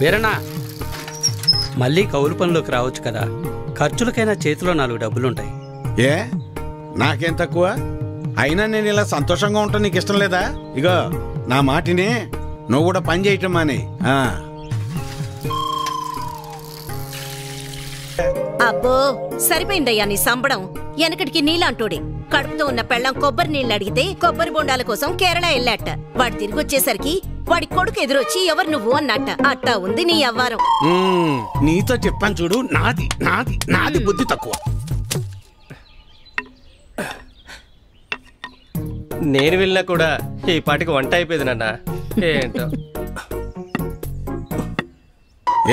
వీరన్నా, మళ్ళీ కౌలు పనిలోకి రావచ్చు కదా, ఖర్చులకైనా చేతిలో 4 డబ్బులుంటాయి. ఏ నాకేం తక్కువ? అయినా నేను ఇలా సంతోషంగా ఉంటాను నీకు ఇష్టం లేదా? ఇగో నా మాటినే, నువ్వు కూడా పని చేయటం మానే. అబ్బో సరిపోయిందయ్యా నీ సంబడం. వెనకటికి నీలాంటోడే కడుపుతో ఉన్న పెళ్ళం కొబ్బరి నీళ్ళు అడిగితే కొబ్బరి బొండాల కోసం కేరళ వెళ్ళాట. వాడు తిరిగి వచ్చేసరికి వాడి కొడుకు ఎదురొచ్చి ఎవరు నువ్వు అన్నట్ట. అట్టా ఉంది నీ అవ్వారం. నీతో చెప్పాను చూడు, నాది నాది నాది బుద్ధి తక్కువ. నేను వెళ్ళినా కూడా ఈ పాటికి వంట అయిపోయింది నాన్న. ఏంటో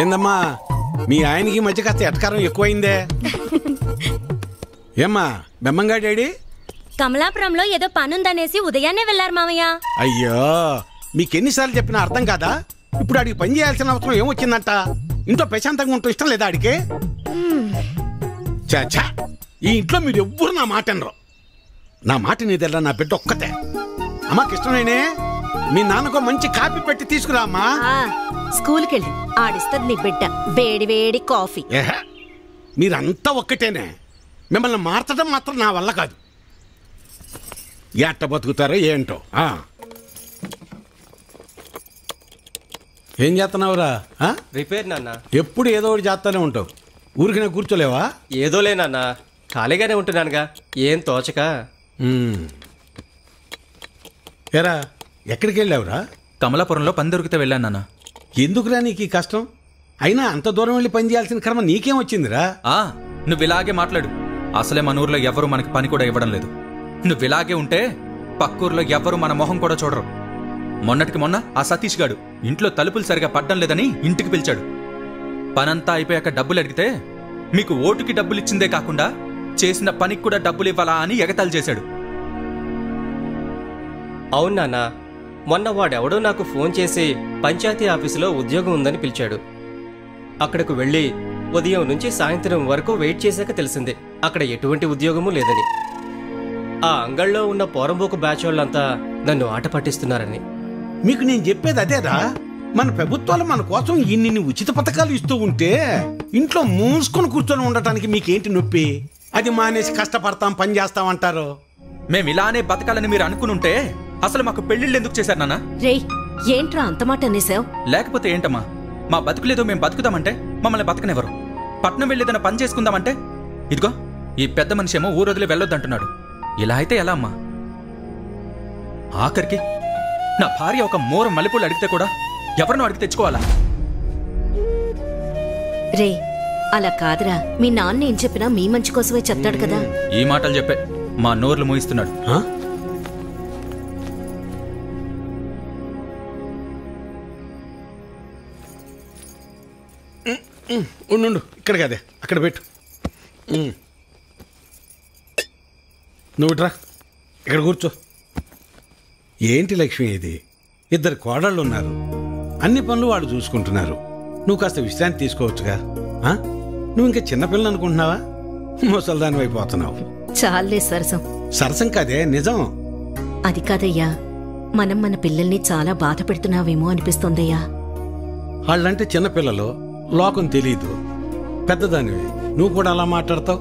ఏందమ్మా మీ ఆయనకి మధ్య కాస్త ఎటకారం ఎక్కువైందే? ఏమ్మా బెమ్మంగా డాడీ? కమలాపురంలో ఏదో పనుందనేసి ఉదయాన్నే వెళ్లారు మామయ్య. అయ్యో మీకెన్నిసార్లు చెప్పినా అర్థం కాదా? ఇప్పుడు ఆడికి పని చేయాల్సిన అవసరం ఏమొచ్చిందంట? ఇంట్లో ప్రశాంతంగా ఉంటూ ఇష్టం లేదా ఆడికి? చాచా ఈ ఇంట్లో మీరు ఎవ్వరు నా మాట అనరు. నా మాట నీదెల్లా, నా బిడ్డ ఒక్కతే. అమ్మాకి ఇష్టమేనే, మీ నాన్నకు మంచి కాఫీ పెట్టి తీసుకురా అమ్మా. స్కూల్కి వెళ్ళి ఆడిస్తుంది నీ బిడ్డ వేడి వేడి కాఫీ. మీరంతా ఒక్కటేనే, మిమ్మల్ని మార్చడం మాత్రం నా వల్ల కాదు. ఎట్ట బతుకుతారో ఏంటో. ఏం చేస్తున్నావురా? రిపేర్ నాన్న. ఎప్పుడు ఏదో ఒకటి చేస్తానే ఉంటావు, ఊరికి నేను కూర్చోలేవా? ఏదోలే నాన్న, ఖాళీగానే ఉంటున్నానుగా, ఏం తోచక. ఏరా ఎక్కడికి వెళ్ళావురా? కమలాపురంలో పని దొరికితే వెళ్ళాను నాన్న. ఎందుకురా నీకు ఈ కష్టం? అయినా అంత దూరం వెళ్ళి పని చేయాల్సిన కర్మ నీకేం వచ్చిందిరా? నువ్వు ఇలాగే మాట్లాడు. అసలే మన ఊర్లో ఎవరు మనకి పని కూడా ఇవ్వడం లేదు. నువ్వు ఇలాగే ఉంటే పక్కూర్లో ఎవ్వరు మన మొహం కూడా చూడరు. మొన్నటికి మొన్న ఆ సతీష్ గాడు ఇంట్లో తలుపులు సరిగా పడ్డం లేదని ఇంటికి పిలిచాడు. పనంతా అయిపోయాక డబ్బులు అడిగితే మీకు ఓటుకి డబ్బులు ఇచ్చిందే కాకుండా చేసిన పనికి కూడా డబ్బులు ఇవ్వాలా అని ఎగతాళి చేశాడు. అవును నాన్న, మొన్న వాడెవడో నాకు ఫోన్ చేసి పంచాయతీ ఆఫీసులో ఉద్యోగం ఉందని పిలిచాడు. అక్కడకు వెళ్ళి ఉదయం నుంచి సాయంత్రం వరకు వెయిట్ చేశాక తెలిసింది అక్కడ ఎటువంటి ఉద్యోగమూ లేదని. ఆ అంగళ్ళలో ఉన్న పోరంబోకు బ్యాచ్ వాళ్ళంతా నన్ను ఆట పట్టిస్తున్నారని. మీకు నేను చెప్పేది అదేరా, మన ప్రభుత్వాలు మన కోసం ఇన్ని ఉచిత పథకాలు ఇస్తూ ఉంటే ఇంట్లో మూసుకొని కూర్చొని ఉండటానికి మీకేంటి నొప్పి? అది మానేసి కష్టపడతాం పని చేస్తామంటారు. మేము ఇలానే బతకాలని మీరు అనుకునుంటే అసలు మాకు పెళ్లిళ్ళు ఎందుకు చేశారు నాన్న? రే ఏంట్రా అంత మాట అనేసావు? లేకపోతే ఏంటమ్మా, మా బతుకులేదో మేము బతుకుదామంటే మమ్మల్ని బతకనివ్వరు. పట్నం వెళ్ళేదన్న పని చేసుకుందామంటే ఇదిగో ఈ పెద్ద మనిషి ఏమో ఊరొదిలి వెళ్ళొద్దంటున్నాడు. ఇలా అయితే ఎలా అమ్మా? ఆఖరికి నా భార్య ఒక మూర మల్లెపూలు అడిగితే కూడా ఎవరినో అడిగి తెచ్చుకోవాలా? రే అలా కాదురా, మీ నాన్న ఏం చెప్పినా మీ మంచి కోసమే చెప్తాడు కదా. ఈ మాటలు చెప్పే మా నోర్లు మూయిస్తున్నాడు. ఉండు, ఇక్కడ కదే అక్కడ పెట్టు. నువ్వు ఇట్రా, ఇక్కడ కూర్చో. ఏంటి లక్ష్మి ఇది? 2 కోడళ్ళు ఉన్నారు, అన్ని పనులు వాళ్ళు చూసుకుంటున్నారు. నువ్వు కాస్త విశ్రాంతి తీసుకోవచ్చుగా. నువ్వు ఇంకా చిన్నపిల్లలు అనుకుంటున్నావా? ముసల్దాని అయిపోతున్నావు. చాలే సరసం. సరసం కాదే, నిజం. అది కాదయ్యా, మనం మన పిల్లల్ని చాలా బాధ పెడుతున్నావేమో అనిపిస్తోందయ్యా. వాళ్ళంటే చిన్నపిల్లలు, లోకం తెలీదు. పెద్దదానివి నువ్వు కూడా అలా మాట్లాడతావు?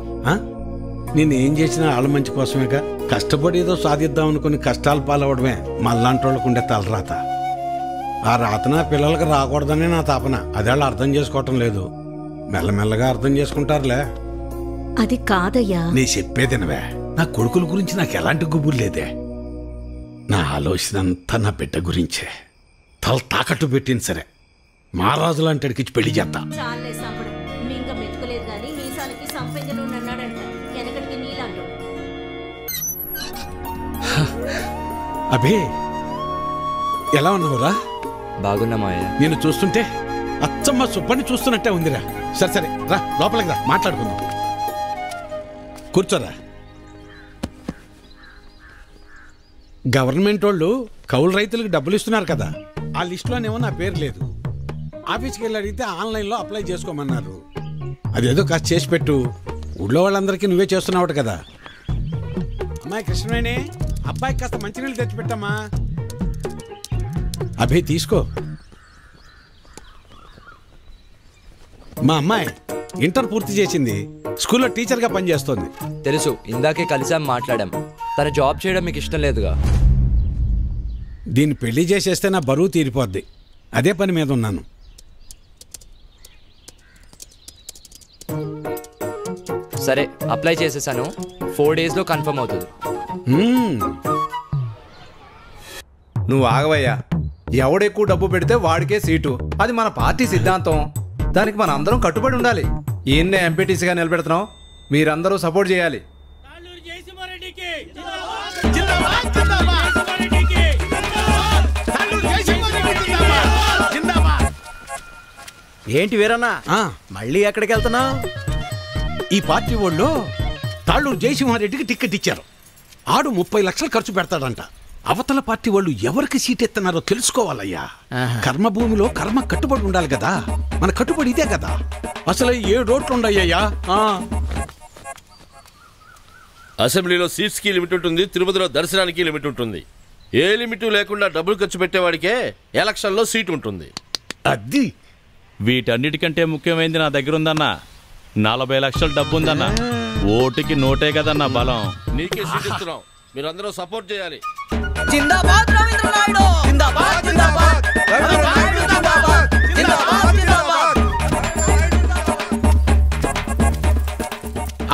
నేనేం చేసినా వాళ్ళ మంచి కోసమేగా. కష్టపడి ఏదో సాధిద్దాం అనుకుని కష్టాలు పాలవడమే మళ్ళాంటి వాళ్ళకు ఉండే తలరాత. ఆ రాతన పిల్లలకు రాకూడదనే నా తాపన. అదేళ్ళు అర్థం చేసుకోవటం లేదు. మెల్లమెల్లగా అర్థం చేసుకుంటారులే. అది కాదయ్యా. నీ చెప్పేదినవే, నా కొడుకుల గురించి నాకు ఎలాంటి గుబురు లేదే. నా ఆలోచన అంతా నా బిడ్డ గురించే. తల తాకట్టు పెట్టింది సరే, మహారాజు లాంటి అడిగిచ్చి పెళ్లి చేస్తా. అభి ఎలా ఉన్నావురా? బాగున్నా మావయ్య. నేను చూస్తుంటే అచ్చమ్మ సుబ్బని చూస్తున్నట్టే ఉందిరా. సరే సరే రా, లోపలికి రా, మాట్లాడుకుందాం. కూర్చోరా. గవర్నమెంట్ వాళ్ళు కౌలు రైతులకు డబ్బులు ఇస్తున్నారు కదా, ఆ లిస్టులోనేమో నా పేరు లేదు. ఆఫీస్కి వెళ్ళి అడిగితే ఆన్లైన్లో అప్లై చేసుకోమన్నారు. అదేదో కాస్త చేసి పెట్టు. ఊళ్ళో వాళ్ళందరికీ నువ్వే చేస్తున్నావు కదా. అమ్మాయి కృష్ణవేణి, అబ్బాయికి కాస్త మంచినీళ్ళు తెచ్చిపెట్టమ్మా. అభి తీసుకో. మా అమ్మాయి ఇంటర్ పూర్తి చేసింది, స్కూల్లో టీచర్గా పనిచేస్తోంది. తెలుసు, ఇందాకే కలిసాం, మాట్లాడాం. తన జాబ్ చేయడం మీకు ఇష్టం లేదుగా? దీన్ని పెళ్లి చేసేస్తే నా బరువు తీరిపోద్ది, అదే పని మీద ఉన్నాను. సరే, అప్లై చేసేసాను. 4 daysలో కన్ఫర్మ్ అవుతుంది. నువ్వు ఆగవయ్యా. ఎవడెక్కువ డబ్బు పెడితే వాడికే సీటు. అది మన పార్టీ సిద్ధాంతం. దానికి మన అందరం కట్టుబడి ఉండాలి. ఈయన్నే ఎంపీటీసీగా నిలబెడుతున్నాం, మీరందరూ సపోర్ట్ చేయాలి. ఏంటి వీరన్నా, మళ్ళీ ఎక్కడికి వెళ్తున్నావు? ఈ పార్టీ వాళ్ళు తాళ్ళూరు జయసింహారెడ్డికి టికెట్ ఇచ్చారు. ఆడు 30 లక్షలు ఖర్చు పెడతాడంట. అవతల పార్టీ వాళ్ళు ఎవరికి సీట్ ఎత్తన్నారో తెలుసుకోవాలయ్యా. కర్మభూమిలో కర్మ కట్టుబడి ఉండాలి కదా, మన కట్టుబడి ఇదే కదా. అసలు 7 ఓట్లు ఉండయ్యా. అసెంబ్లీలో సీట్స్కి లిమిట్ ఉంటుంది, తిరుపతిలో దర్శనానికి లిమిట్ ఉంటుంది. ఏ లిమిట్ లేకుండా డబ్బులు ఖర్చు పెట్టేవాడికే ఎలక్షన్లో సీట్ ఉంటుంది. అది వీటన్నిటికంటే ముఖ్యమైనది నా దగ్గర ఉందన్నా. 40 లక్షల డబ్బు ఉందన్నా. ఓటుకి నోటే కదన్నా బలం. నీకే సీట్ ఇస్తున్నాం, మీరందరూ సపోర్ట్ చేయాలి.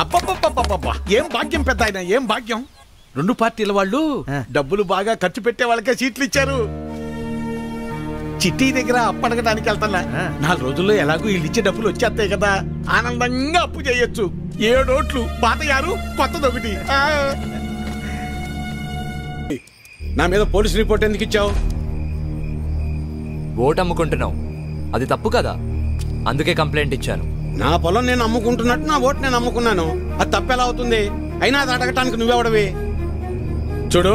అబ్బబ్బబ్బబ్బబ్బా, ఏం భాగ్యం పెద్ద ఆయన, ఏం భాగ్యం. 2 పార్టీల వాళ్ళు డబ్బులు బాగా ఖర్చు పెట్టే వాళ్ళకే సీట్లు ఇచ్చారు. చిట్టి దగ్గర అప్పడగడానికి వెళ్తున్నా. 4 రోజుల్లో ఎలాగో వీళ్ళు ఇచ్చే డబ్బులు వచ్చేస్తాయి కదా, ఆనందంగా అప్పు చేయొచ్చు. 7 ఓట్లు, పాత 6, కొత్తదొకటి. నా మీద పోలీస్ రిపోర్ట్ ఎందుకు ఇచ్చావు? ఓటు అమ్ముకుంటున్నావు, అది తప్పు కదా, అందుకే కంప్లైంట్ ఇచ్చాను. నా పొలం నేను అమ్ముకుంటున్నట్టు నా ఓటు నేను అమ్ముకున్నాను, అది తప్పెలా అవుతుంది? అయినా అది అడగటానికి నువ్వెవడవి? చూడు,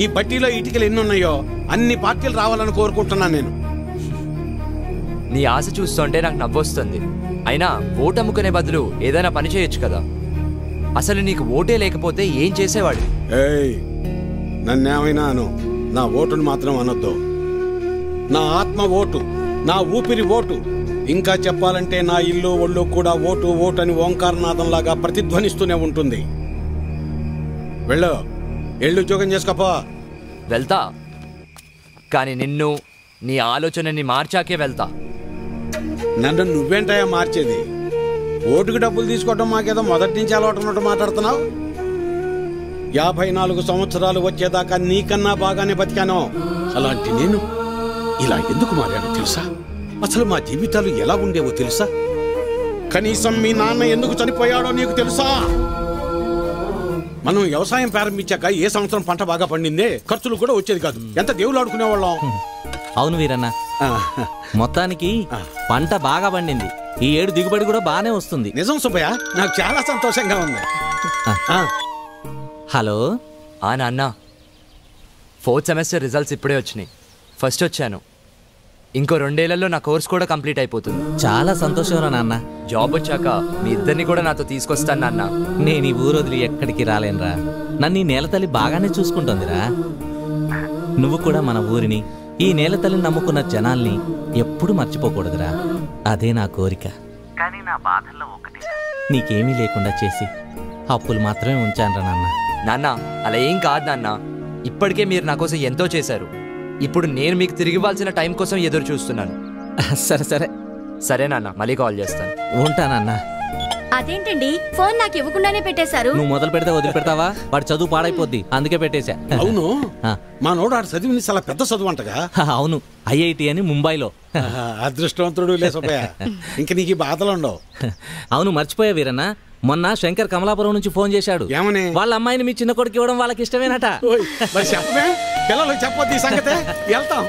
ఈ పట్టీలో ఇటుకలు ఎన్ని ఉన్నాయో అన్ని పార్టీలు రావాలని కోరుకుంటున్నాను నేను. నీ ఆశ చూస్తుంటే నాకు నవ్వొస్తుంది. అయినా ఓటు అమ్ముకునే బదులు ఏదైనా పని చేయొచ్చు కదా. అసలు నీకు ఓటే లేకపోతే ఏం చేసేవాడు? ఏయ్, నన్నేమైనా అను, నా ఓటును మాత్రం అనొద్దు. నా ఆత్మ ఓటు, నా ఊపిరి ఓటు. ఇంకా చెప్పాలంటే నా ఇల్లు ఒళ్ళు కూడా ఓటు ఓటు అని ఓంకారనాథంలాగా ప్రతిధ్వనిస్తూనే ఉంటుంది. వెళ్ళు, ఎళ్ళు ఉద్యోగం చేసుకోపో. వెళ్తా, కానీ నిన్ను, నీ ఆలోచనని మార్చాకే వెళ్తా. నన్ను నువ్వేంటయా మార్చేది? ఓటుకు డబ్బులు తీసుకోవటం మాకేదో మొదటి నుంచి అలవాటు ఉన్నట్టు మాట్లాడుతున్నావు. 54 సంవత్సరాలు వచ్చేదాకా నీకన్నా బాగానే బతికాను. అలాంటి నేను ఇలా ఎందుకు మారాను తెలుసా? అసలు మా జీవితాలు ఎలా ఉండేవో తెలుసా? కనీసం మీ నాన్న ఎందుకు చనిపోయాడో నీకు తెలుసా? మనం వ్యవసాయం ప్రారంభించాక ఏ సంవత్సరం పంట బాగా పండిందే, ఖర్చులు కూడా వచ్చేది కాదు. ఎంత దేవుళ్ళు ఆడుకునేవాళ్ళం. అవును వీరన్న, మొత్తానికి పంట బాగా పండింది. ఈ ఏడు దిగుబడి కూడా బాగానే వస్తుంది. నిజం సుబ్బయ్య, నాకు చాలా సంతోషంగా ఉంది. హలో నాన్న, 4th సెమిస్టర్ రిజల్ట్స్ ఇప్పుడే వచ్చినాయి. ఫస్ట్ వచ్చాను. ఇంకో 2 ఏళ్లలో నా కోర్స్ కూడా కంప్లీట్ అయిపోతుంది. చాలా సంతోషం రా నాన్న. జాబ్ వచ్చాక మీ ఇద్దరిని కూడా నాతో తీసుకొస్తాను నాన్న. నేను ఈ ఊరు వదిలి ఎక్కడికి రాలేనురా. నన్ను ఈ నేలతల్లి బాగానే చూసుకుంటుందిరా. నువ్వు కూడా మన ఊరిని, ఈ నేలతల్లిని నమ్ముకున్న జనాల్ని ఎప్పుడు మర్చిపోకూడదురా. అదే నా కోరిక. కానీ నా బాధల్లో ఒకటి, నీకేమీ లేకుండా చేసి అప్పులు మాత్రమే ఉంచానురా నాన్న. నాన్న, అలా ఏం కాదు నాన్న. ఇప్పటికే మీరు నా కోసం ఎంతో చేశారు. ఇప్పుడు నేను మీకు తిరిగి ఇవ్వాల్సిన టైం కోసం ఎదురు చూస్తున్నాను. సరే సరే సరే నాన్న, మళ్ళీ కాల్ చేస్తాను. ఉంటానన్నా. అదేంటండి, ఫోన్ నాకు ఇవ్వకుండానే పెట్టేశారు? నువ్వు మొదలు పెడితే వదిలిపెడతావా? వాడు చదువు పాడైపోద్ది, అందుకే పెట్టేశా. అవును, మా నోడు ఆడు చదివింది చాలా పెద్ద చదువు అంటగా. అవును, IIT అని ముంబైలో. అదృష్టవంతుడు లే సుబ్బయ్య, ఇంక నీకు బాధలు ఉండవు. అవును, మర్చిపోయా వీరన్న, మొన్న శంకర్ కమలాపురం నుంచి ఫోన్ చేశాడు. ఏమని? వాళ్ళ అమ్మాయిని మీ చిన్న కొడుకు ఇవ్వడం వాళ్ళకి ఇష్టమేనట. చెప్పమే, పిల్లలు చెప్పొద్దు ఈ సంగతే. వెళ్తాం,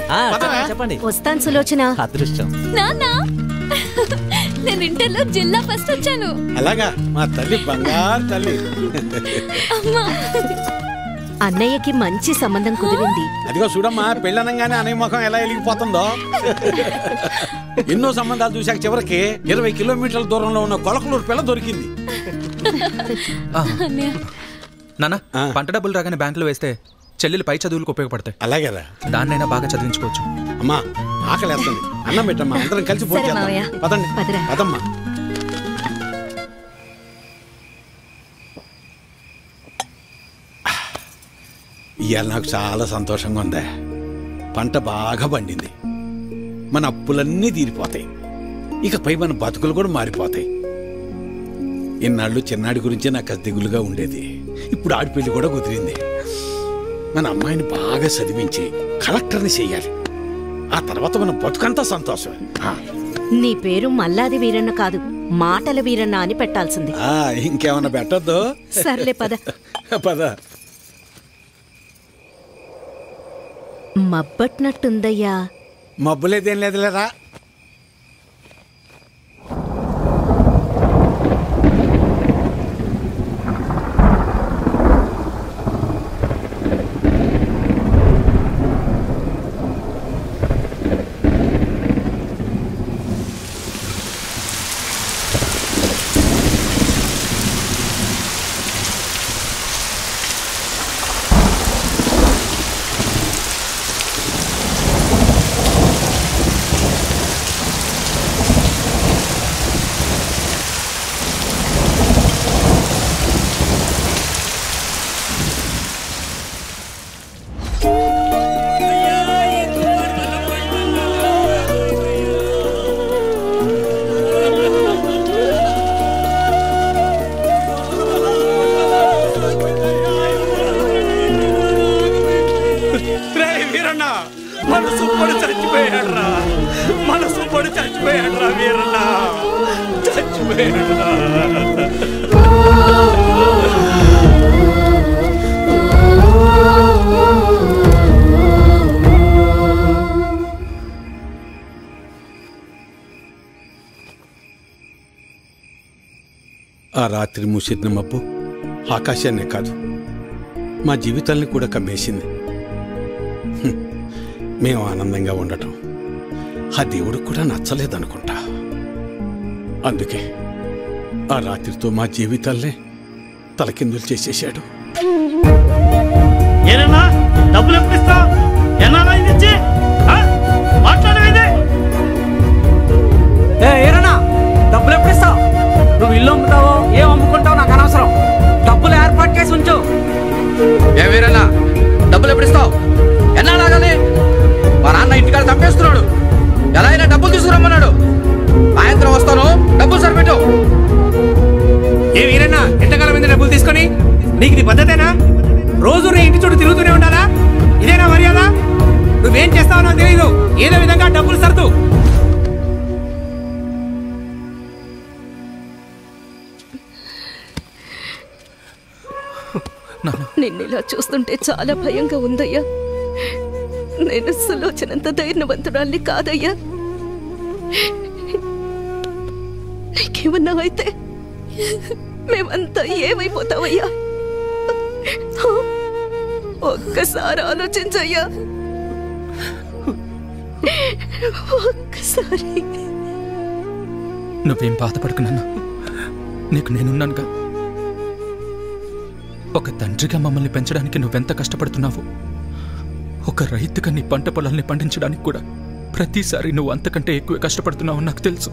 చెప్పండి. వస్తాను సులోచన. అదృష్టం. నాన్న, నేను ఇంటర్లో జిల్లా ఫస్ట్ వచ్చాను. అలాగా, మా తల్లి బంగారు తల్లి. అన్నయ్యకి మంచి సంబంధం కుదిరింది. అదిగో చూడమ్మా, పెళ్ళనంగానే అన్నయ్య ముఖం ఎలా వెలిగిపోతుందో. ఎన్నో సంబంధాలు చూశాక చివరికి 20 కిలోమీటర్ల దూరంలో ఉన్న కొలకలూరు పిల్ల దొరికింది. నాన్న, పంట డబ్బులు రాగానే బ్యాంకులో వేస్తే చెల్లెలు పై చదువులకు ఉపయోగపడతాయి. అలాగేరా, దాన్నైనా బాగా చదివించుకోవచ్చు. అమ్మా, ఆకలి వేస్తుంది, అన్నం పెట్టమ్మా, అందరం కలిసి పోటీ చేద్దాం. పదండి, పదమ్మా. ఇవాళ నాకు చాలా సంతోషంగా ఉందా. పంట బాగా పండింది, మన అప్పులన్నీ తీరిపోతాయి, ఇకపై మన బతుకులు కూడా మారిపోతాయి. ఇన్నాళ్ళు చిన్నాడి గురించే నాకు దిగులుగా ఉండేది. ఇప్పుడు ఆడిపెళ్లి కూడా కుదిరింది. మన అమ్మాయిని బాగా చదివించి కలెక్టర్ని చెయ్యాలి. ఆ తర్వాత మన బతుకంతా సంతోషమే. నీ పేరు మల్లాది వీరన్న కాదు, మాటల వీరన్న అని పెట్టాల్సింది. ఇంకేమన్నా పెట్టద్దు. సర్లే పద. పద. మబ్బట్నట్టుందయ్యా. మబ్బులేదేం లేదులేరా. మనసు పడి చచ్చిపోయాడ్రా, మనసు పడి చచ్చిపోయాడ్రా వీరన్న, చచ్చిపోయాడ్రా. ఆ రాత్రి మూసిన మబ్బు ఆకాశాన్నే కాదు, మా జీవితాల్ని కూడా కమ్మేసింది. మేము ఆనందంగా ఉండటం ఆ దేవుడికి కూడా నచ్చలేదనుకుంటా. అందుకే ఆ రాత్రితో మా జీవితాల్నే తలకిందులు చేసేశాడు. ఏనన్నా డబ్బులు ఎప్పుడు ఇస్తావు? ఎన్నాళ్ళ ఇచ్చి మాట్లాడేది? ఏరన్నా డబ్బులు ఎప్పుడు ఇస్తావు? నువ్వు ఇల్లు అమ్ముతావో ఏం అమ్ముకుంటావో నాకు అనవసరం. డబ్బులు ఏర్పాటు చేసి ఉంచు. ఏ వీరన్నా డబ్బులు ఎప్పుడు ఇస్తావు? ఎన్నాళ్ళు ఆగాలి? మా నాన్న ఇంటికాడ తప్పేస్తున్నాడు. ఎలా అయినా డబ్బులు తీసుకురమ్మన్నాడు. సాయంత్రం వస్తాను, డబ్బులు సరిపెట్టు. ఏ వీరన్నా ఎంతకాలం మీద డబ్బులు తీసుకొని? నీకు ఇది పద్ధతేనా? రోజు నీ ఇంటి చుట్టూ తిరుగుతూనే ఉండాలా? ఇదేనా మర్యాద? నువ్వేం చేస్తావో నాకు తెలియదు. ఏదో విధంగా డబ్బులు సర్దు. నిన్నిలా చూస్తుంటే చాలా భయంగా ఉందయ్యా. నేను సులోచనంత ధైర్యవంతురాల్ని కాదయ్యా. నీకేమన్నా అయితే మేమంతా ఏమైపోతావయ్యా? ఒక్కసారి ఆలోచించయ్యా, ఒక్కసారి. నువ్వేం బాధపడుకున్నాను, నీకు నేనున్నానుగా. ఒక తండ్రిగా మమ్మల్ని పెంచడానికి నువ్వెంత కష్టపడుతున్నావు. ఒక రైతుగా నీ పంట పొలాల్ని పండించడానికి కూడా ప్రతిసారి నువ్వు అంతకంటే ఎక్కువ కష్టపడుతున్నావు నాకు తెలుసు.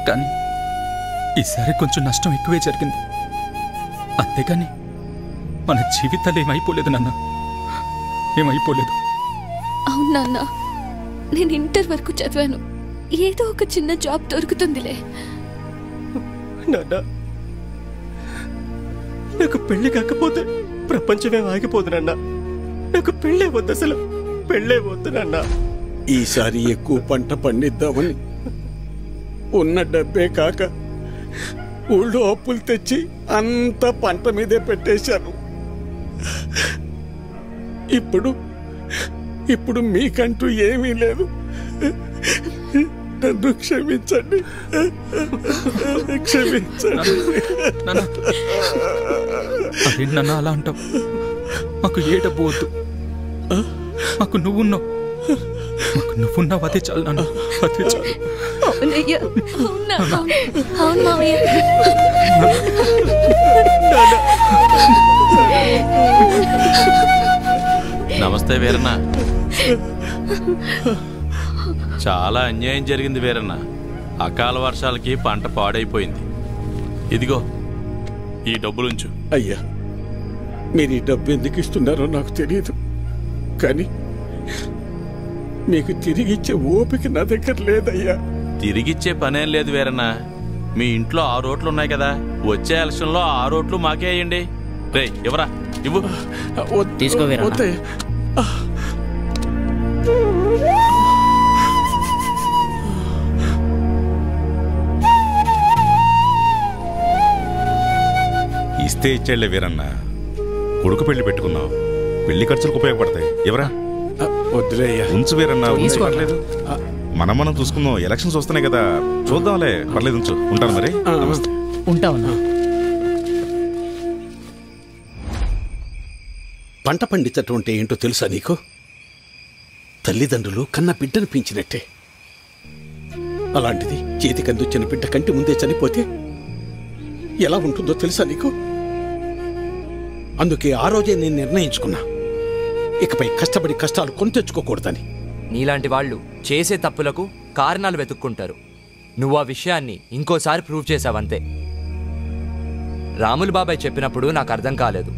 కానీ ఈసారి కొంచెం నష్టం ఎక్కువే జరిగింది. అంతేగాని మన జీవితాలు ఏమైపోలేదు నాన్న, ఏమైపోలేదు. అవును నాన్న, నేను ఇంటర్ వరకు చదివాను. ఏదో ఒక చిన్న జాబ్ దొరుకుతుందిలే. నాన్న, నాకు పెళ్లి కాకపోతే ప్రపంచమే ఆగిపోదు నాన్న. నాకు పెళ్ళే వద్దు, అసలు పెళ్ళే వద్దు నాన్న. ఈసారి ఎక్కువ పంట పండిద్దామని ఉన్న డబ్బే కాక ఊళ్ళో అప్పులు తెచ్చి అంత పంట మీదే పెట్టేశాను. ఇప్పుడు మీకంటూ ఏమీ లేదు. నన్ను క్షమించండి, క్షమించండి. అదేంటన్నా అలా అంటావు? మాకు ఏ డబ్బు వద్దు, మాకు నువ్వున్నావు. మాకు నువ్వున్నావు, అదే చాలు నాన్న, అదే చాలు. అవునయ్యా, అవును మావయ్య. నమస్తే వీరన్న. చాలా అన్యాయం జరిగింది వీరన్న. అకాల వర్షాలకి పంట పాడైపోయింది. ఇదిగో ఈ డబ్బులుంచు. అయ్యా మీరు ఈ డబ్బు ఎందుకు ఇస్తున్నారో నాకు తెలియదు, కానీ మీకు తిరిగిచ్చే ఓపిక నా దగ్గర లేదయ్యా. తిరిగిచ్చే పనేం లేదు వీరన్న. మీ ఇంట్లో 6 ఓట్లు ఉన్నాయి కదా, వచ్చే ఎలక్షన్లో 6 ఓట్లు మాకే అయ్యండి. రే ఇవ్వరా, ఇవ్వు. తీసుకో వీరన్న. ఇస్తే ఇచ్చేళ్లే వీరన్న. కొడుకు పెళ్లి పెట్టుకున్నావు, పెళ్లి ఖర్చులకు ఉపయోగపడతాయి. ఎవరా ఉంచు వీరన్న, పర్లేదు. మనం చూసుకుందాం. ఎలక్షన్స్ వస్తున్నాయి కదా, చూద్దాంలే. పర్లేదు, ఉంచు. ఉంటాను మరి. ఉంటావన్నా. పంట పండించటం అంటే ఏంటో తెలుసా నీకు? తల్లిదండ్రులు కన్న బిడ్డను పెంచినట్టే. అలాంటిది చేతికందొచ్చిన బిడ్డ కంటి ముందే చనిపోతే ఎలా ఉంటుందో తెలుసా నీకు? అందుకే ఆ రోజే నేను నిర్ణయించుకున్నా, ఇకపై కష్టపడి కష్టాలు కొని తెచ్చుకోకూడదని. నీలాంటి వాళ్ళు చేసే తప్పులకు కారణాలు వెతుక్కుంటారు. నువ్వు ఆ విషయాన్ని ఇంకోసారి ప్రూవ్ చేశావంతే. రాములు బాబాయ్ చెప్పినప్పుడు నాకు అర్థం కాలేదు.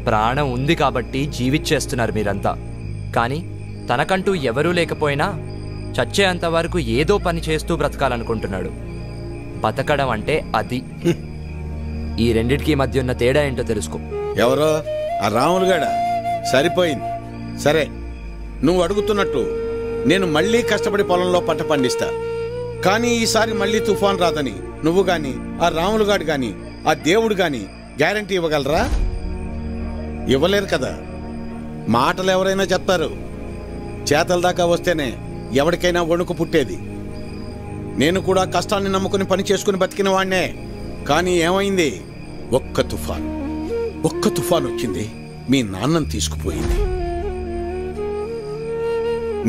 ప్రాణం ఉంది కాబట్టి జీవిచ్చేస్తున్నారు మీరంతా. కానీ తనకంటూ ఎవరూ లేకపోయినా చచ్చేంత వరకు ఏదో పని చేస్తూ బ్రతకాలనుకుంటున్నాడు. బతకడం అంటే అది. ఈ రెండిటికి మధ్య ఉన్న తేడా ఏంటో తెలుసుకో. ఎవరో ఆ రాములుగాడా? సరిపోయింది. సరే, నువ్వు అడుగుతున్నట్టు నేను మళ్ళీ కష్టపడి పొలంలో పంట పండిస్తా. కానీ ఈసారి మళ్ళీ తుఫాన్ రాదని నువ్వు గాని, ఆ రాములుగాడు గాని, ఆ దేవుడు గాని గ్యారంటీ ఇవ్వగలరా? ఇవ్వలేరు కదా. మాటలు ఎవరైనా చెప్తారు, చేతల దాకా వస్తేనే ఎవరికైనా వణుకు పుట్టేది. నేను కూడా కష్టాన్ని నమ్ముకుని పని చేసుకుని బతికిన వాణ్ణే. కానీ ఏమైంది? ఒక్క తుఫాన్ వచ్చింది, మీ నాన్నను తీసుకుపోయింది.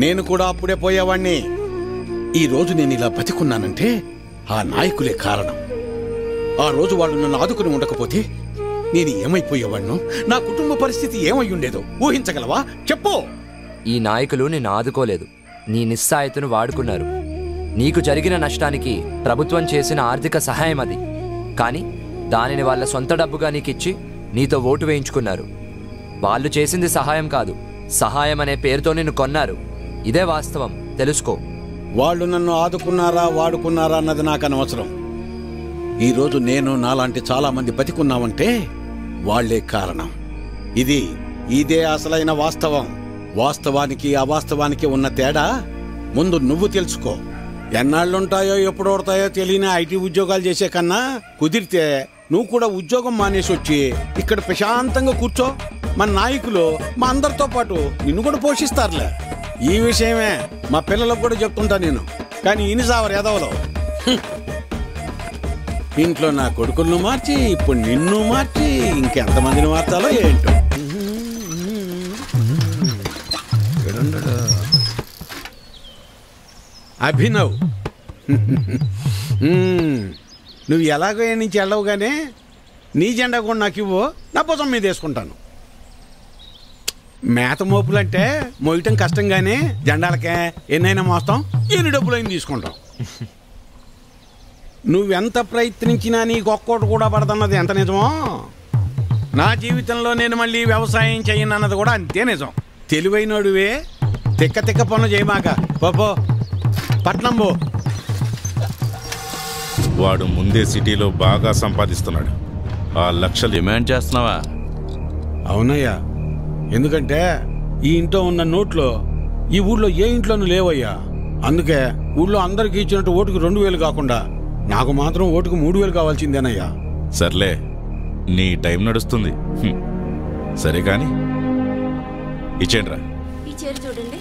నేను కూడా అప్పుడే పోయేవాణ్ణి. ఈ రోజు నేను ఇలా బతికున్నానంటే ఆ నాయకులే కారణం. ఆ రోజు వాళ్ళు నన్ను ఆదుకుని ఉండకపోతే నేను ఏమైపోయేవాణ్ణు? నా కుటుంబ పరిస్థితి ఏమై ఉండేదో ఊహించగలవా? చెప్పు. ఈ నాయకులు నిన్ను ఆదుకోలేదు, నీ నిస్సాయతను వాడుకున్నారు. నీకు జరిగిన నష్టానికి ప్రభుత్వం చేసిన ఆర్థిక సహాయం అది. కానీ దానిని వాళ్ళ సొంత డబ్బుగా నీకిచ్చి నీతో ఓటు వేయించుకున్నారు. వాళ్ళు చేసింది సహాయం కాదు, సహాయం అనే పేరుతో నిన్ను కొన్నారు. ఇదే వాస్తవం, తెలుసుకో. వాళ్ళు నన్ను ఆదుకున్నారా వాడుకున్నారా అన్నది నాకు అనవసరం. ఈరోజు నేను నాలాంటి చాలా మంది బతికున్నామంటే వాళ్లే కారణం. ఇదే అసలైన వాస్తవం. వాస్తవానికి అవాస్తవానికి ఉన్న తేడా ముందు నువ్వు తెలుసుకో. ఎన్నాళ్ళుంటాయో ఎప్పుడు ఓడతాయో తెలియని ఐటీ ఉద్యోగాలు చేసే కన్నా కుదిరితే నువ్వు కూడా ఉద్యోగం మానేసి వచ్చి ఇక్కడ ప్రశాంతంగా కూర్చో. మన నాయకులు మా అందరితో పాటు నిన్ను కూడా పోషిస్తారులే. ఈ విషయమే మా పిల్లలకు కూడా చెప్తుంటా నేను. కానీ ఇనిసావరు ఎదవలో ఇంట్లో నా కొడుకులను మార్చి ఇప్పుడు నిన్ను మార్చి ఇంకెంతమందిని మార్చాలో ఏంటో. అభినవ్, నువ్వు ఎలాగో ఏ నుంచి వెళ్ళవుగానే నీ జెండా కూడా నాకు ఇవ్వు, నా భుజం మీద వేసుకుంటాను. మేత మోపులంటే మోయటం కష్టంగానే జెండాలకే ఎన్నైనా మోస్తాం, ఎన్ని డబ్బులైనా తీసుకుంటాం. నువ్వెంత ప్రయత్నించినా నీకు ఒక్కోటి కూడా పడదన్నది ఎంత నిజమో, నా జీవితంలో నేను మళ్ళీ వ్యవసాయం చేయనన్నది కూడా అంతే నిజం. తెలివైనడువే, తిక్క తిక్క పనులు చేయమాక. పోపో పట్నం పో. వాడు ముందే సిటీలో బాగా సంపాదిస్తున్నాడు. ఆ లక్షలు డిమాండ్ చేస్తున్నావా? అవునయ్యా, ఎందుకంటే ఈ ఇంట్లో ఉన్న నోట్లో ఈ ఊళ్ళో ఏ ఇంట్లోనూ లేవయ్యా. అందుకే ఊళ్ళో అందరికీ ఇచ్చినట్టు ఓటుకు 2000 కాకుండా నాకు మాత్రం ఓటుకు 3000 కావాల్సిందేనయ్యా. సర్లే, నీ టైం నడుస్తుంది. సరే కాని ఇచ్చేండ్రా. ఈ చీర చూడండి,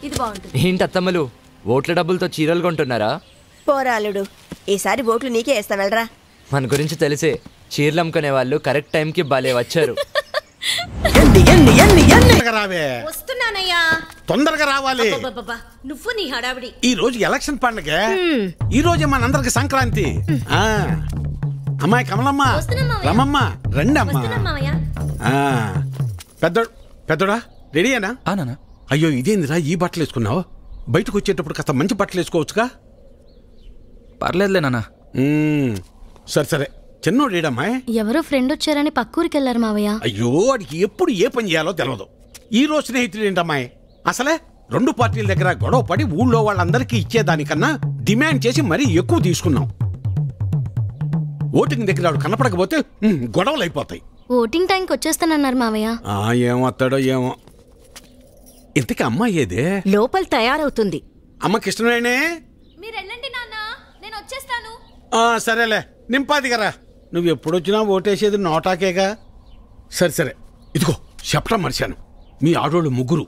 ఇది బాగుంటుంది. ఏంటత్తమ్మలు ఓట్ల డబ్బులతో చీరలు కొంటున్నారా? పోరాలుడు, ఈసారి ఓట్లు నీకే వేస్తాను వెళ్ళరా. మన గురించి తెలిసే చీరలు అమ్ముకునే వాళ్ళు కరెక్ట్ టైంకి భలే వచ్చారు. రావే, వస్తున్నానయ్యా, తొందరగా రావాలి. నువ్వు నీ హడావిడి. ఈ రోజు ఎలక్షన్ పండగ, ఈ రోజే మనందరికి సంక్రాంతి. అమ్మాయి కమలమ్మ, రమమ్మ, రండి అమ్మా. పెద్దోడా రెడీయేనా? అయ్యో ఇదేందిరా ఈ బట్టలు వేసుకున్నావు? బయటకు వచ్చేటప్పుడు కాస్త మంచి బట్టలు వేసుకోవచ్చుగా. పర్లేదులే నాన్న. సరే సరే, చిన్నోడేడమ్మాయి? ఎవరో ఫ్రెండ్ వచ్చారని పక్కూరికి వెళ్ళారు మావయ్య. అయ్యో వాడికి ఎప్పుడు ఏ పని చేయాలో తెలియదు. ఈ రోజు స్నేహితుడు ఏంటమ్మాయి? అసలే 2 పార్టీల దగ్గర గొడవ పడి ఊళ్ళో వాళ్ళందరికీ ఇచ్చేదానికన్నా డిమాండ్ చేసి మరీ ఎక్కువ తీసుకున్నాం. ఓటింగ్ దగ్గర వాడు కనపడకపోతే గొడవలు అయిపోతాయి. ఓటింగ్ టైంకి వచ్చేస్తానన్నారు మావయ్య. ఏమొస్తాడో ఏమో. ఇంతకీ అమ్మాయి ఏదే? లోపల తయారవుతుంది. అమ్మ కృష్ణవేణే, మీరు వెళ్ళండి నాన్న, నేను వచ్చేస్తాను. సరేలే నింపాది కదా. నువ్వు ఎప్పుడొచ్చినా ఓటేసేది నోటాకేగా. సరే సరే, ఇదిగో చెప్పడం మర్చాను. మీ ఆడోళ్ళు ముగ్గురు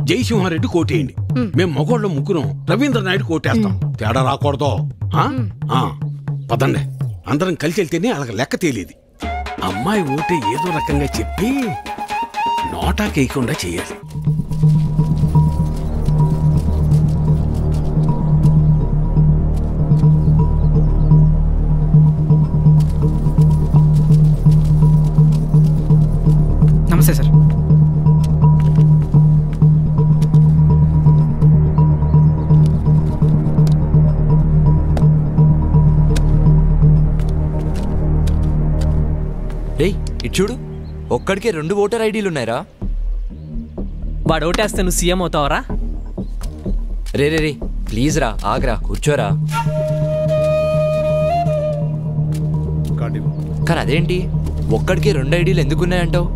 జయసింహారెడ్డి కోటేయండి. మేము మగోళ్ళు ముగ్గురం రవీంద్ర నాయుడు కోటేస్తాం. తేడా రాకూడదు. పదండి, అందరం కలిసి వెళ్తేనే అలాగ లెక్క తేలేది. అమ్మాయి ఓటే ఏదో రకంగా చెప్పి నోటాకేయకుండా చేయాలి. నమస్తే సార్. రేయ్ ఇటు చూడు, ఒక్కడికే 2 ఓటర్ ఐడీలు ఉన్నాయిరా. వాడు ఓటేస్తే నువ్వు CM అవుతావరా? Ray ray ray please రా, ఆగ్రా, కూర్చోరా. కానీ అదేంటి ఒక్కడికే 2 ఐడీలు ఎందుకున్నాయంటావు?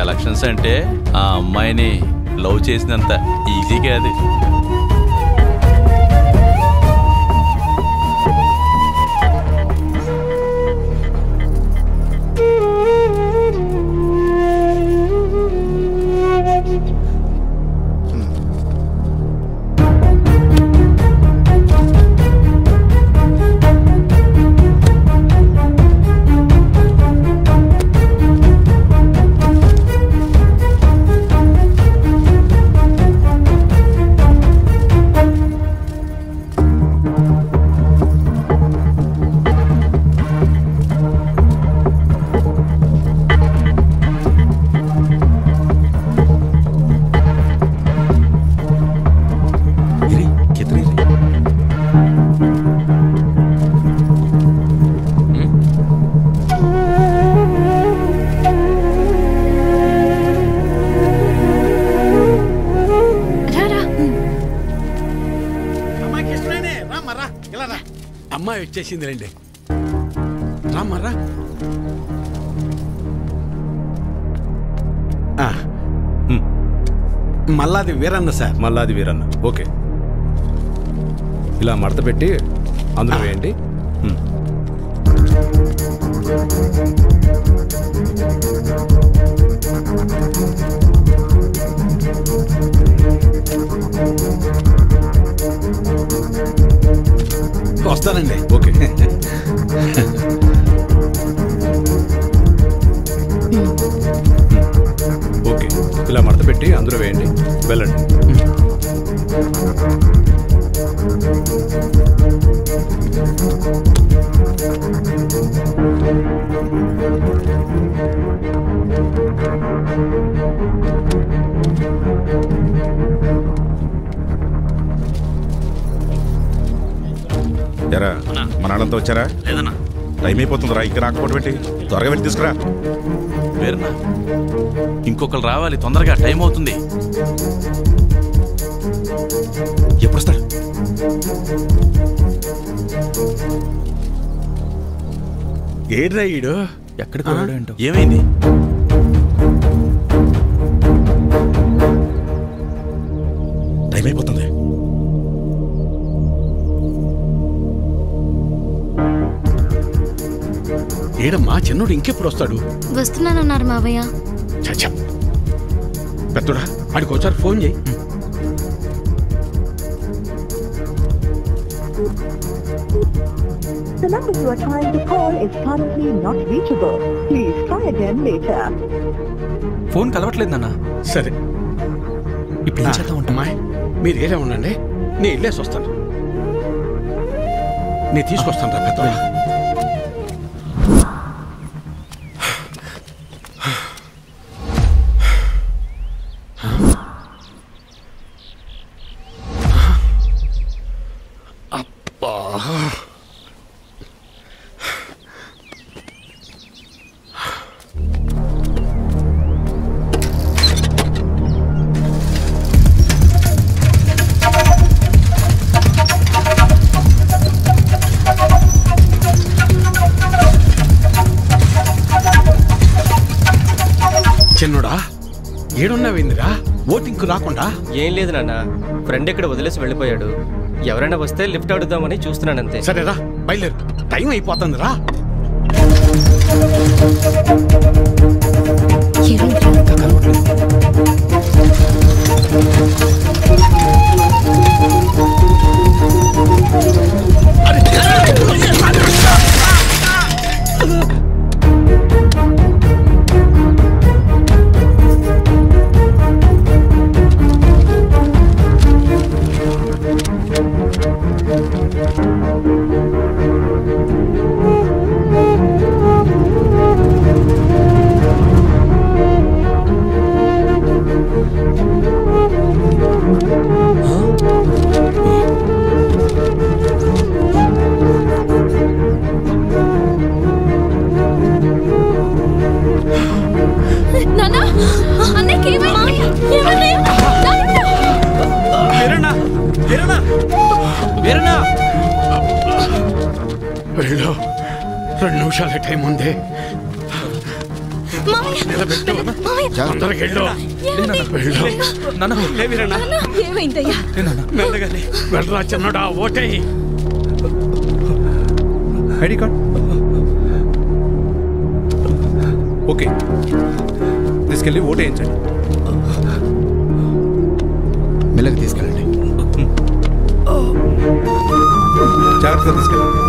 ఎలక్షన్స్ అంటే ఆ అమ్మాయిని లవ్ చేసినంత ఈజీగా అది. అమ్మాయి వచ్చేసింది రండి. రామ్మరా. మల్లాది వీరన్న సార్. మల్లాది వీరన్న, ఓకే. ఇలా మడత పెట్టి అందులో వేయండి. వస్తానండి. ఓకే. ఓకే, ఇలా మడత పెట్టి అందులో వేయండి. వెళ్ళండి. ఎరా మన వాళ్ళంతా వచ్చారా? లేదన్నా, టైం అయిపోతుందిరా. ఇంకా రాకపోవడం పెట్టి త్వరగా వెళ్ళి తీసుకురా. వేరన్నా, ఇంకొకరు రావాలి తొందరగా, టైం అవుతుంది. ఎప్పుడు వస్తాడు? ఏడ్రా ఈడు? ఎక్కడికి పోయాడు ఏంటో. ఏమైంది? టైం అయిపోతుంది. ఏడమ్మా చిన్నోడు ఇంకెప్పుడు వస్తాడు? వస్తున్నానన్నారు మావయ్య. చచ్చా పెద్దోడా, ఆడికి ఒకసారి ఫోన్ చేయి. The number you are trying to call is currently not reachable. Please try again later. Phone కలవట్లేదు నాన్న. సరే, ఇప్పుడు ఏం చేద్దాం? అమ్మాయి మీరు ఏరే ఉండండి, నేను వెళ్ళేసి వస్తాను. నేను తీసుకొస్తాను రా పెద్దోడా. చిన్నోడా ఏడున్నావేందిరా ఓటింగ్కు రాకుండా? ఏం లేదు నాన్న, ఫ్రెండ్ ఇక్కడ వదిలేసి వెళ్ళిపోయాడు. ఎవరైనా వస్తే లిఫ్ట్ అడుగుదామని చూస్తున్నానంతే. సరేరా బయలుదేరు, టైం అయిపోతుంది రా. వెళ్ళు, 2 నిమిషాలే టైం ఉంది. తొందరగా వెళ్ళు. వెళ్ళరా చిన్నడా, ఓటే ఐడి కార్డ్. ఓకే, తీసుకెళ్ళి ఓటు వేయించండి. మెల్లగా తీసుకెళ్ళండి, జాగ్రత్తగా తీసుకెళ్ళండి.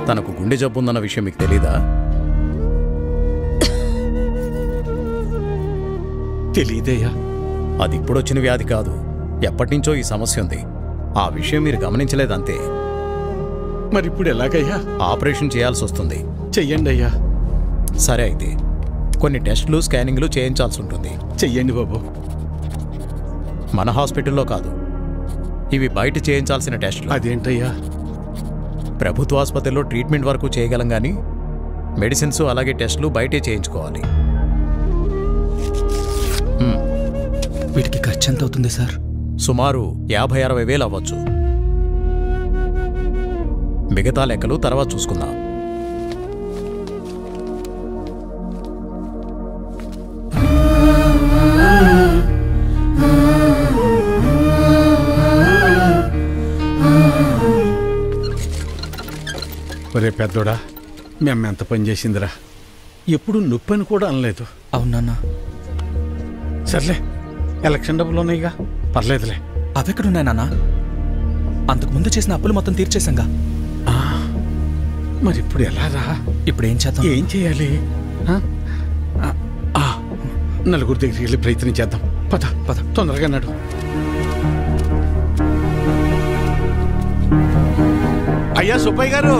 తనకు గుండె జబ్బు ఉందన్న విషయం మీకు తెలీదా? తెలీదయ్యా. అది ఇప్పుడొచ్చిన వ్యాధి కాదు, ఎప్పటినుంచో ఈ సమస్య ఉంది. ఆ విషయం మీరు గమనించలేదంతే. మరి ఇప్పుడు ఎలాగయ్యా? ఆపరేషన్ చేయాల్సి వస్తుంది. చెయ్యండి అయ్యా. సరే అయితే కొన్ని టెస్టులు స్కానింగ్లు చేయించాల్సి ఉంటుంది. చెయ్యండి బాబు. మన హాస్పిటల్లో కాదు, ఇవి బయట చేయించాల్సిన టెస్టులు. అదేంటయ్యా? ప్రభుత్వ ఆసుపత్రిలో ట్రీట్మెంట్ వరకు చేయగలం కానీ మెడిసిన్స్ అలాగే టెస్టులు బయటే చేయించుకోవాలి. వీటికి ఖర్చు ఎంత అవుతుంది సార్? సుమారు 50-60 వేలు అవ్వచ్చు. మిగతా లెక్కలు తర్వాత చూసుకుందాం. ఒరే పెద్దోడా, మేము ఎంత పని చేసిందిరా. ఎప్పుడు నొప్పి అని కూడా అనలేదు. అవునన్నా. సర్లే, ఎలక్షన్ డబ్బులు ఉన్నాయిగా, పర్లేదులే. అవెక్కడున్నాయి నాన్న? అంతకుముందు చేసిన అప్పులు మొత్తం తీర్చేశాంగా. మరి ఇప్పుడు ఎలా రా? ఇప్పుడు ఏం చేద్దాం? ఏం చేయాలి? నలుగురు దగ్గరికి వెళ్ళి ప్రయత్నం చేద్దాం. పద పద, తొందరగా నడు. అయ్యా సుబ్బయ్య గారు,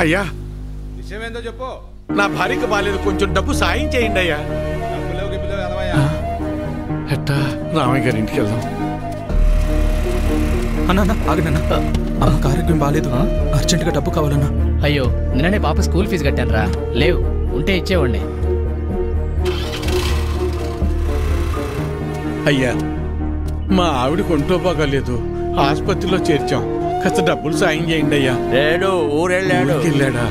అయ్యా విషయం ఏందో చెప్పు. నా భార్యకు బాలేదు, కొంచెం డబ్బు సాయం చేయండి అయ్యా. ఎట్టా రామయ్య గారి ఇంటికి వెళ్దాం. అన్నా ఆగనన్నా, అమ్మకు ఆరోగ్యం బాగాలేదు, అర్జెంటుగా డబ్బు కావాలన్నా. అయ్యో, నిన్ననే పాప స్కూల్ ఫీజు కట్టాను రా. లేవు, ఉంటే ఇచ్చేవాడిని. అయ్యా, మా ఆవిడకు ఒంట్లో బాగాలేదు, ఆసుపత్రిలో చేర్చాం. కాస్త డబ్బులు సాయం చేయండి అయ్యా. లేడు, ఊరెళ్ళాడు. వెళ్ళాడా?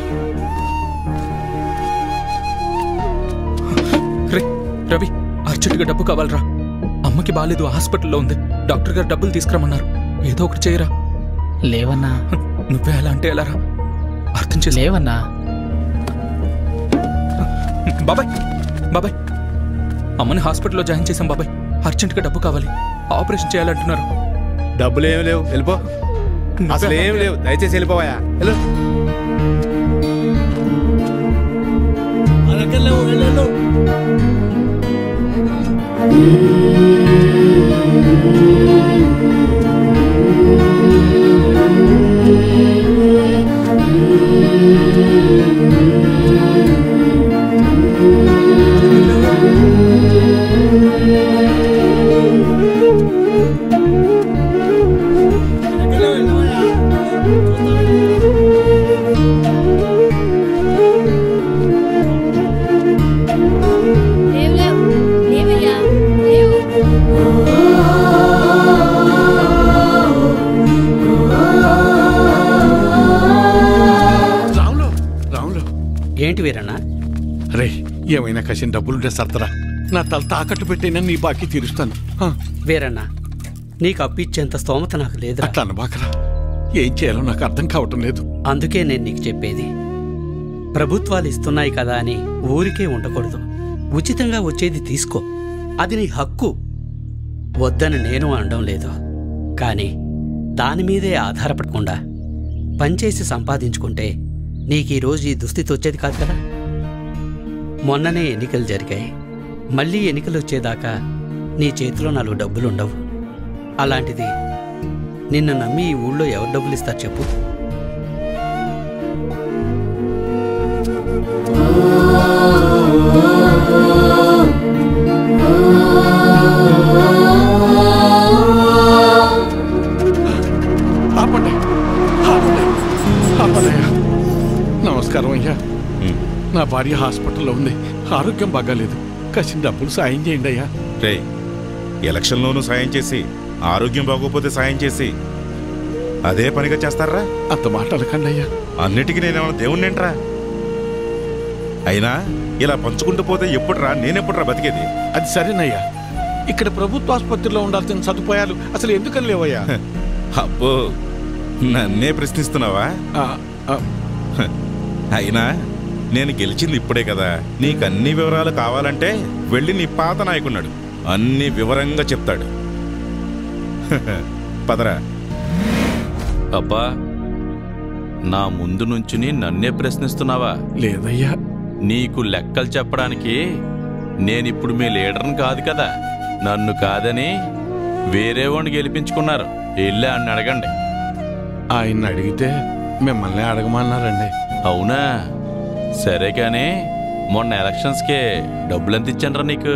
రవి, అర్జెంటుగా డబ్బు కావాలరా. అమ్మకి బాలేదు, హాస్పిటల్లో ఉంది. డాక్టర్ గారు డబ్బులు తీసుకురమ్మన్నారు. ఏదో ఒకటి చేయరా. లేవన్నా. నువ్వే అలా అంటే ఎలా రా? అర్థం చేసి లేవన్నా. బాబాయ్, బాబాయ్, అమ్మని హాస్పిటల్లో జాయిన్ చేశాం బాబాయ్. అర్జెంటుగా డబ్బు కావాలి, ఆపరేషన్ చేయాలంటున్నారు. డబ్బులు ఏమి లేవు, వెళ్ళిపో. అసలు ఏమి లేవు, దయచేసి వెళ్ళిపోవా. ఏంటి వీరన్నా? రే, ఏమైనా కసిన డబ్బులుంటే సర్దరా. నా తల తాకట్టు పెట్టైనా నీ బాకీ తీరుస్తాను. వీరన్నా, నీకు అప్పిచ్చేంత స్తోమత నాకు లేదు. అట్లా అనబాకరా. ఏం చేయాలో నాకు అర్థం కావటం లేదు. అందుకే నేను నీకు చెప్పేది, ప్రభుత్వాలు ఇస్తున్నాయి కదా అని ఊరికే ఉండకూడదు. ఉచితంగా వచ్చేది తీసుకో, అది నీ హక్కు. వద్దని నేను అనడం లేదు, కానీ దాని మీదే ఆధారపడకుండా పనిచేసి సంపాదించుకుంటే నీకు ఈరోజు ఈ దుస్థితి వచ్చేది కాదు కదా. మొన్ననే ఎన్నికలు జరిగాయి. మళ్ళీ ఎన్నికలు వచ్చేదాకా నీ చేతిలో 4 డబ్బులుండవు. అలాంటిది నిన్ను నమ్మి ఈ ఊళ్ళో ఎవరు డబ్బులు ఇస్తారు చెప్పు? ఆపండి, ఆపండి, ఆపండయ్యా. నమస్కారం అయ్యా. నా భార్య హాస్పిటల్లో ఉంది, ఆరోగ్యం బాగాలేదు. కాసిన డబ్బులు సాయం చేయండి అయ్యా. రే, ఎలక్షన్లోనూ సాయం చేసి ఆరోగ్యం బాగోపోతే సాయం చేసి అదే పనిగా చేస్తారా? అంత మాట అనకండి అయ్యా. అన్నిటికీ నేనేమన్నా దేవుణ్ణేంట్రా? అయినా ఇలా పంచుకుంటూ పోతే ఎప్పుడురా, నేనెప్పుడురా బతికేది? అది సరేనయ్యా, ఇక్కడ ప్రభుత్వ ఆసుపత్రిలో ఉండాల్సిన సదుపాయాలు అసలు ఎందుకని లేవయ్యా? అబ్బో, నన్నే ప్రశ్నిస్తున్నావా? అయినా నేను గెలిచింది ఇప్పుడే కదా. నీకన్ని వివరాలు కావాలంటే వెళ్ళి నీ పాత నాయకున్నాడు, అన్ని వివరంగా చెప్తాడు. పదరా. అబ్బా, నా ముందు నుంచుని నన్నే ప్రశ్నిస్తున్నావా? లేదయ్యా. నీకు లెక్కలు చెప్పడానికి నేనిప్పుడు మీ లీడర్ని కాదు కదా. నన్ను కాదని వేరే వాడిని గెలిపించుకున్నారు. వెళ్ళి ఆయన అడగండి. ఆయన్ని అడిగితే మిమ్మల్ని అడగమన్నారండి. అవునా? సరే కానీ మొన్న ఎలక్షన్స్కే డబ్బులెంత ఇచ్చానరా నీకు?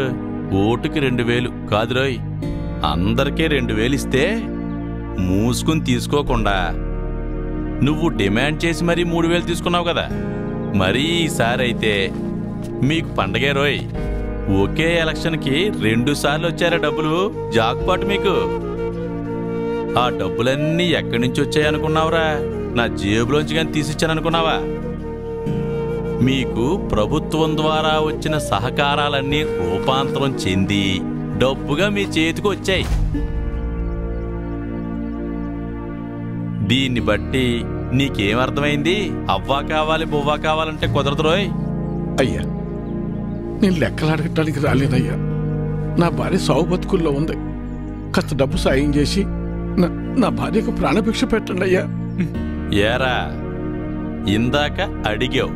ఓటుకి 2000 కాదు రోయ్, అందరికీ 2000 ఇస్తే మూసుకుని తీసుకోకుండా నువ్వు డిమాండ్ చేసి మరీ 3000 తీసుకున్నావు కదా. మరీ ఈసారి అయితే మీకు పండగే రోయ్. ఒకే ఎలక్షన్కి 2 సార్లు వచ్చారా డబ్బులు? జాక్పాట్ మీకు. ఆ డబ్బులన్నీ ఎక్కడి నుంచి వచ్చాయనుకున్నావురా? నా జేబులోంచి కానీ తీసిచ్చాననుకున్నావా? మీకు ప్రభుత్వం ద్వారా వచ్చిన సహకారాలన్నీ రూపాంతరం చెంది డబ్బుగా మీ చేతికి వచ్చాయి. దీన్ని బట్టి నీకేమర్థమైంది? అవ్వా కావాలి బువ్వా కావాలంటే కుదరదు రోయ్. అయ్యా, నేను లెక్కలు అడగటానికి రాలేదయ్యా. నా భార్య సావు బతుకుల్లో ఉంది. కాస్త డబ్బు సాయం చేసి నా భార్యకు ప్రాణభిక్ష పెట్టండి అయ్యా. ఏరా, ఇందాక అడిగావు,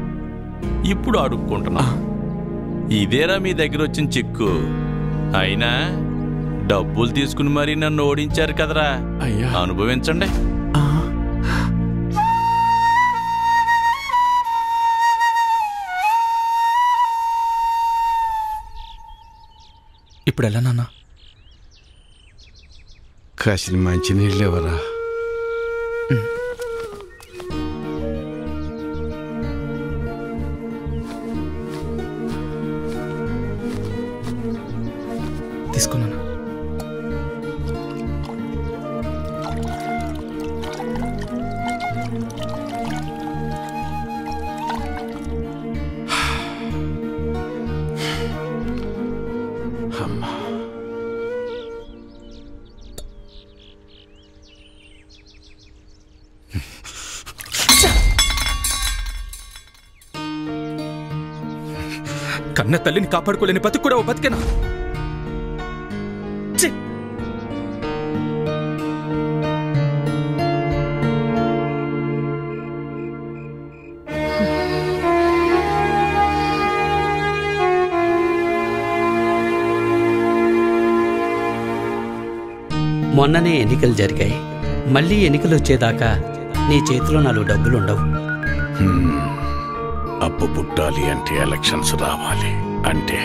ఇప్పుడు అడుక్కుంటున్నా. ఇదేరా మీ దగ్గర వచ్చిన చిక్కు. అయినా డబ్బులు తీసుకుని మరీ నన్ను ఓడించారు కదరా. అనుభవించండి. ఇప్పుడు ఎలా నాన్న? కాసిన మంచి నీళ్ళెవరా? తీసుకున్నాను. కన్న తల్లిని కాపాడుకోలేని బతుకు కూడా ఓ బతికేనా? ఛీ! మొన్ననే ఎన్నికలు జరిగాయి. మళ్ళీ ఎన్నికలు వచ్చేదాకా నీ చేతిలో 4 డబ్బులు ఉండవు. అప్పు పుట్టాలి అంటే ఎలక్షన్స్ రావాలి అంటే